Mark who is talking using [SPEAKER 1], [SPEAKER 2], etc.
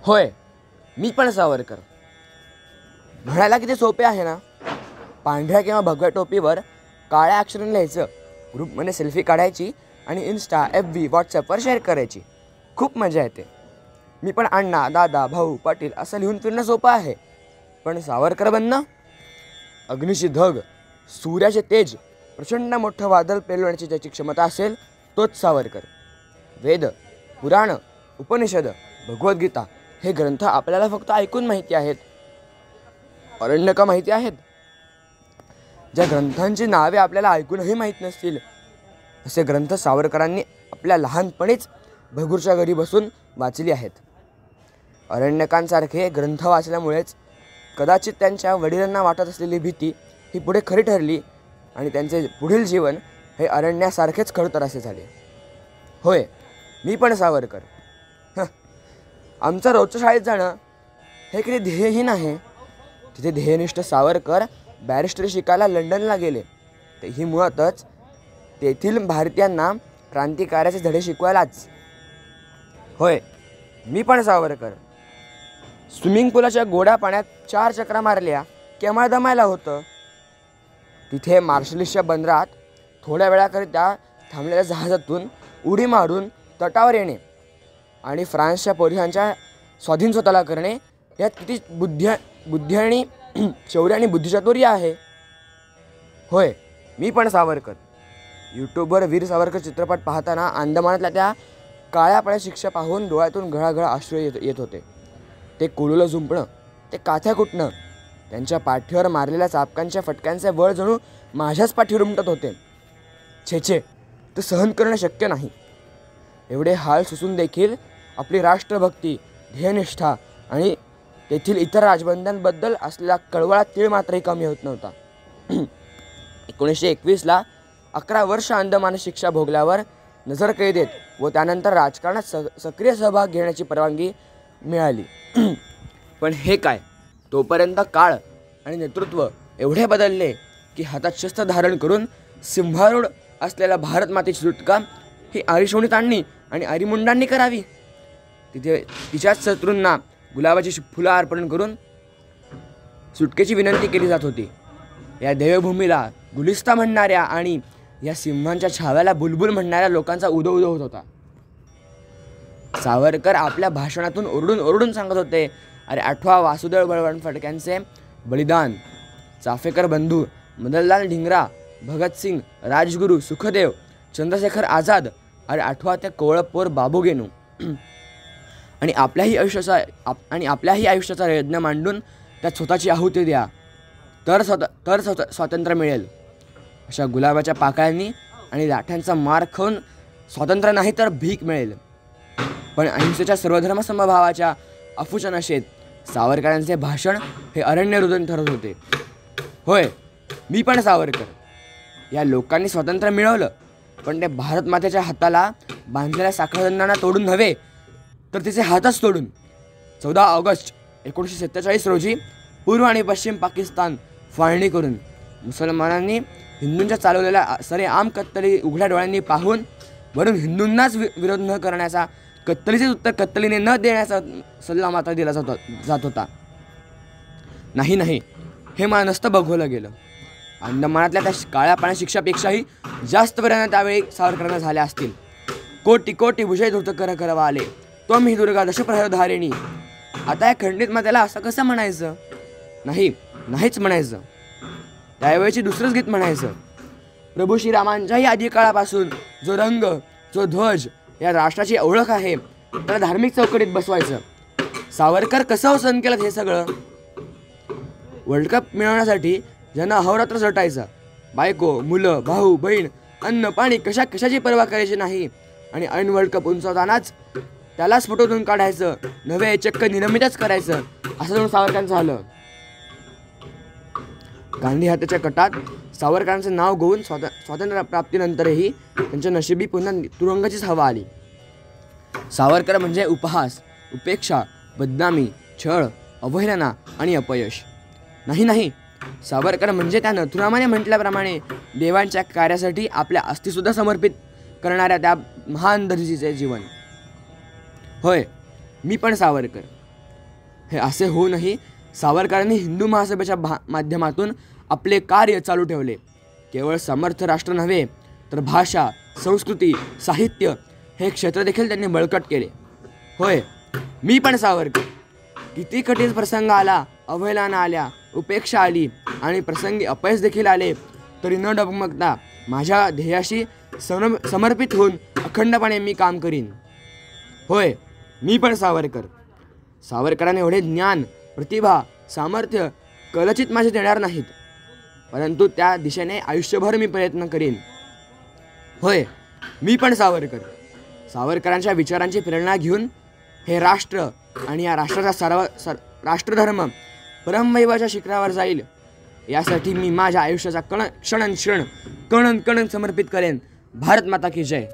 [SPEAKER 1] होय, मी पण सावरकर. म्हणायला किती सोपे आहे ना. पांढऱ्या किंवा भगव्या टोपीवर काळ्या अक्षराने लिहायचं, ग्रुपमध्ये सेल्फी काढायची आणि इन्स्टा, FB, व्हॉट्सॲपवर शेअर करायची. खूप मजा येते. मी पण अण्णा, दादा, भाऊ, पाटील असं लिहून फिरणं सोपं आहे. पण सावरकर बनणं, अग्नीची धग, सूर्याचे तेज, प्रचंड मोठं वादळ पेलवण्याची ज्याची क्षमता असेल तोच सावरकर. वेद, पुराण, उपनिषद, भगवद्गीता हे ग्रंथ आपल्याला फक्त ऐकून माहिती आहेत. अरण्यका माहिती आहेत. ज्या ग्रंथांची नावे आपल्याला ऐकूनही माहीत नसतील असे ग्रंथ सावरकरांनी आपल्या लहानपणीच भगूरच्या घरी बसून वाचली आहेत. अरण्यकांसारखे ग्रंथ वाचल्यामुळेच कदाचित त्यांच्या वडिलांना वाटत असलेली भीती ही पुढे खरी ठरली आणि त्यांचे पुढील जीवन हे अरण्यासारखेच खडतर असे झाले. होय, मी पण सावरकर. आमचं रोजच्या शाळेत जाणं हे किती ध्येयहीन आहे. तिथे ध्येयनिष्ठ सावरकर बॅरिस्टरी शिकायला लंडनला गेले. तेही मुळातच तेथील भारतीयांना क्रांतिकार्याचे धडे शिकवायलाच. होय, मी पण सावरकर. स्विमिंग पूलाच्या गोड्या पाण्यात 4 चक्रा मारल्या की आम्हाला दमायला होतं. तिथे मार्शलिसच्या बंदरात थोड्या वेळाकरिता थांबलेल्या जहाजातून उडी मारून तटावर येणे आणि फ्रान्सच्या पोलिसांच्या स्वाधीन स्वतःला करणे यात किती बुद्धी आणि शौर्य आणि बुद्धिचातुर्य आहे. होय, मी पण सावरकर. यूट्यूबवर वीर सावरकर चित्रपट पाहताना अंदमानातल्या त्या काळ्या पाण्यात शिक्षा पाहून डोळ्यातून घळाघळ अश्रू येत होते. ते कोलूला झुंपणं, ते काथ्या कुटणं, त्यांच्या पाठीवर मारलेल्या चापकांच्या फटक्यांचे बळ जणू माझ्याच पाठीवर उमटत होते. छे, ते सहन करणं शक्य नाही. एवढे हाल सुसून देखील आपली राष्ट्रभक्ती, ध्येयनिष्ठा आणि तेथील इतर राजबंद्यांबद्दल असलेला कळवळा तीळ मात्रही कमी होत नव्हता. 1921ला 11 वर्ष अंदमान शिक्षा भोगल्यावर नजरकैदेत व त्यानंतर राजकारणात सक्रिय सहभाग घेण्याची परवानगी मिळाली. पण हे काय, तोपर्यंत काळ आणि नेतृत्व एवढे बदलले की हातात शस्त्र धारण करून सिंहारूढ असलेल्या भारत मातेची सुटका ही आरिशोणीतांनी आणि आरिमुंडांनी करावी. तिथे तिच्याच शत्रूंना गुलाबाची फुलं अर्पण करून सुटकेची विनंती केली जात होती. या देवभूमीला गुलिस्ता म्हणणाऱ्या आणि या सिंहांच्या छाव्याला बुलबुल म्हणणाऱ्या लोकांचा उदो होत होता. सावरकर आपल्या भाषणातून ओरडून सांगत होते, अरे आठवा वासुदेव बळवंत फडक्यांचे बलिदान, चाफेकर बंधू, मदनलाल ढिंगरा, भगतसिंग, राजगुरू, सुखदेव, चंद्रशेखर आझाद, अरे आठवा त्या कोवळपोर बाबू गेनू आणि आपल्याही आयुष्याचा यज्ञ मांडून त्यात स्वतःची आहुती द्या, तर स्वातंत्र्य मिळेल. अशा गुलाबाच्या पाकळ्यांनी आणि लाठ्यांचा मार खाऊन स्वातंत्र्य नाही तर भीक मिळेल. पण अहिंसेच्या सर्वधर्म समभावाच्या अफूच्या नशेत सावरकरांचे भाषण हे अरण्यरुदन ठरत होते. होय, मी पण सावरकर. या लोकांनी स्वातंत्र्य मिळवलं, पण ते भारत मातेच्या हाताला बांधलेल्या साखळबंधांना तोडून नव्हे तर तिचे हातच तोडून. 14 ऑगस्ट 1947 रोजी पूर्व आणि पश्चिम पाकिस्तान फाळणी करून मुसलमानांनी हिंदूंच्या चालवलेल्या सरेआम कत्तली उघड्या डोळ्यांनी पाहून वरून हिंदूंनाच विरोध न करण्याचा, कत्तलीचे उत्तर कत्तलीने न देण्याचा सल्ला मात्र दिला जात होता. नाही, हे मला नसतं बघवलं गेलं. अंदमानातल्या त्या काळ्या पाण्या शिक्षापेक्षाही जास्त परिणाम त्यावेळी सावरकरांना झाल्या असतील. कोटी भुजय धृत करवा आले, त्वम ही दुर्गा दशप्रहरधारिणी. आता या खंडित मातेला असं कसं म्हणायचं? नाहीच म्हणायचं. त्यावेळेची दुसरंच गीत म्हणायचं. प्रभू श्रीरामांच्याही आधी काळापासून जो रंग, जो ध्वज या राष्ट्राची ओळख आहे त्याला धार्मिक चौकटीत बसवायचं. सावरकर कसं सहन केलं हे सगळं? वर्ल्ड कप मिळवण्यासाठी ज्यांना अहोरात्र झटायचं, बायको, मुलं, भाऊ, बहीण, अन्न पाणी कशाची पर्वा करायची नाही आणि ऐन वर्ल्ड कप उंचावतानाच त्यालाच फोटोतून काढायचं नव्हे, चक्क निलंबितच करायचं, असं जणू सावरकरांचं झालं. गांधी हत्येच्या कटात सावरकरांचं नाव गोवून स्वातंत्र्य प्राप्तीनंतरही त्यांच्या नशिबी पुन्हा तुरुंगाचीच हवा आली. सावरकर म्हणजे उपहास, उपेक्षा, बदनामी, छळ, अवहेलना आणि अपयश. नाही, सावरकर म्हणजे त्या नथुरामाने म्हटल्याप्रमाणे देवांच्या कार्यासाठी आपल्या अस्थिसुद्धा समर्पित करणाऱ्या त्या महान दर्जाचे जीवन. होय, मी पण सावरकर. हे असे होऊनही सावरकरांनी हिंदू महासभेच्या माध्यमातून आपले कार्य चालू ठेवले. केवळ समर्थ राष्ट्र नव्हे तर भाषा, संस्कृती, साहित्य हे क्षेत्र देखील त्यांनी बळकट केले. होय, मी पण सावरकर. किती कठीण प्रसंग आला, अवहेलना आल्या, उपेक्षा आली आणि प्रसंगी अपयश देखील आले तरी न डगमगता माझ्या ध्येयाशी समर्पित होऊन अखंडपणे मी काम करीन. होय, मी पण सावरकर. सावरकरांनी एवढे ज्ञान, प्रतिभा, सामर्थ्य कदाचित माझे देणार नाहीत, परंतु त्या दिशेने आयुष्यभर मी प्रयत्न करीन. होय, मी पण सावरकर. सावरकरांच्या विचारांची प्रेरणा घेऊन हे राष्ट्र आणि या राष्ट्राचा राष्ट्रधर्म परमवैभवाच्या शिखरावर जाईल यासाठी मी माझ्या आयुष्याचा कण कण समर्पित करेन. भारत माता की जय.